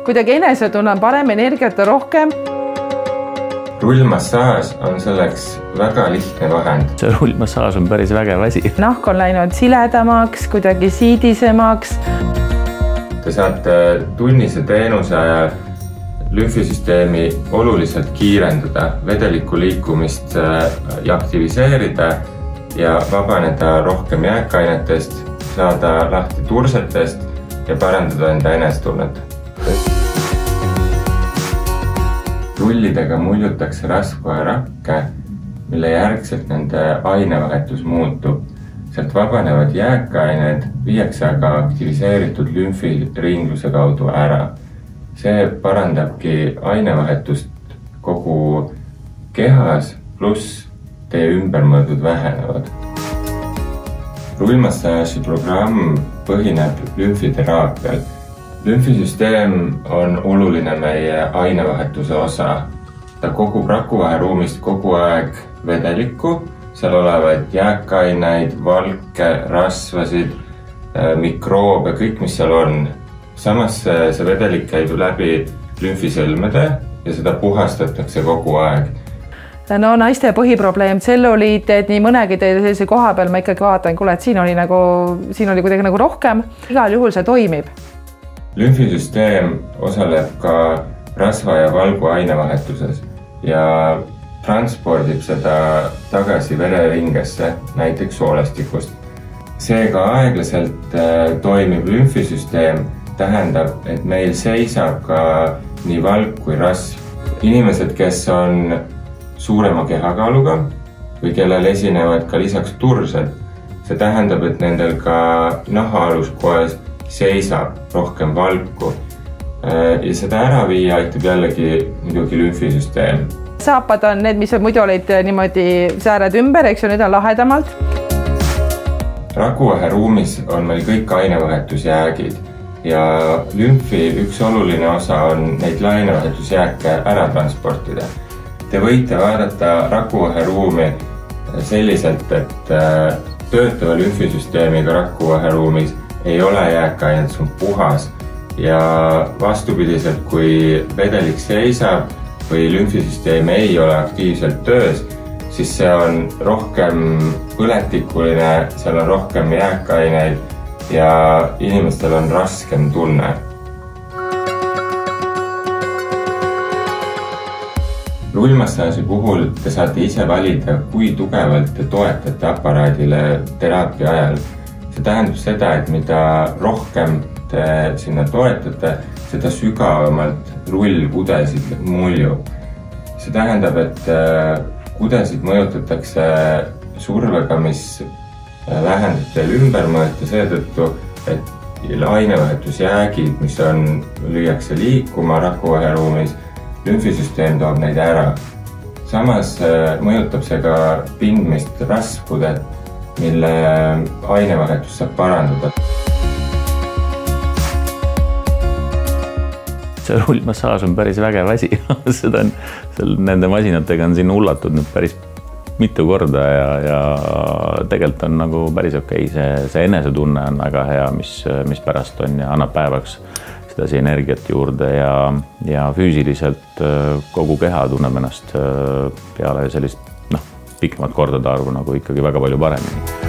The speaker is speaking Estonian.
kuidagi enesetunne on parem, energiat on rohkem. Rullmassaaž on selleks väga lihtne vahend. See rullmassaaž on päris vägev asi. Nahk on läinud siledamaks, kuidagi siidisemaks. Te saate tunnise teenuse ajal lümfisüsteemi oluliselt kiirendada, vedeliku liikumist aktiviseerida ja vabaneda rohkem jääkainetest, saada lahti tursetest ja parandada enda enestunnet. Rullidega muljutakse rasvkoerakke, mille järgselt nende ainevahetus muutub. Sealt vabanevad jääkained viiakse aga aktiviseeritud lümfiringluse kaudu ära. See parandabki ainevahetust kogu kehas, pluss teie ümbermõõdud vähenevad. Rullmassaaži programm põhineb lümfiteraapial. Lümfisüsteem on oluline meie ainevahetuse osa. Ta kogub rakuvaheruumist kogu aeg vedelikku, seal olevaid jääkaineid, valke, rasvasid, mikroobe, kõik mis seal on. Samas see vedelik käib läbi lümfisõlmede ja seda puhastatakse kogu aeg. No naiste põhiprobleem, tselluliit, et nii mõnegi teile sellise koha peal ma ikkagi vaatan, kuule, et siin oli kuidagi nagu rohkem. Igal juhul see toimib. Lümfisüsteem osaleb ka rasva ja valgu ainevahetuses ja transpordib seda tagasi vereringesse, näiteks soolestikust. Seega aeglaselt toimib lümfisüsteem, tähendab, et meil seisab ka nii valk kui rasv. Inimesed, kes on suurema kehakaaluga või kellel esinevad ka lisaks tursed, see tähendab, et nendel ka nahaaluskoes seisab rohkem valku. Ja seda ära viia aitab jällegi muidugi lümfisüsteem. Saapad on need, mis muidu olid niimoodi sääred ümber, eks ju, nüüd on lahedamalt. Rakuvaheruumis on meil kõik ainevahetusjäägid ja lümfi üks oluline osa on neid ainevahetusjääke ära transportida. Te võite vaadata rakuvaheruumi selliselt, et töötava lümfisüsteemiga rakuvaheruumis ei ole jääkainet, see on puhas ja vastupidiselt, kui vedelik seisab või lümfisüsteem ei ole aktiivselt töös, siis see on rohkem põletikuline, seal on rohkem jääkaineid ja inimestel on raskem tunne. Rullmassaaži puhul te saate ise valida, kui tugevalt te toetate aparaadile teraapia ajal. See tähendab seda, et mida rohkem te sinna toetate, seda sügavamalt rullkudesid muljub. See tähendab, et kudesid mõjutatakse survega, mis vähendab teil ümbermõõta seetõttu, et ainevahetusjäägid, mis lüüakse liikuma rakuvaheruumis, lümfisüsteem toob neid ära. Samas mõjutab see ka pindmist rasvkudet, mille ainevahetus saab parandada. See rullmassaaž on päris vägev asi. Nende masinatega on siin hullatud nüüd päris mitu korda ja tegelikult on nagu päris okei. See enesetunne on väga hea, mis pärast on ja annab päevaks sedasi energiat juurde ja füüsiliselt kogu keha tunneb ennast peale sellist pikemat kordade arvu nagu ikkagi väga palju paremini.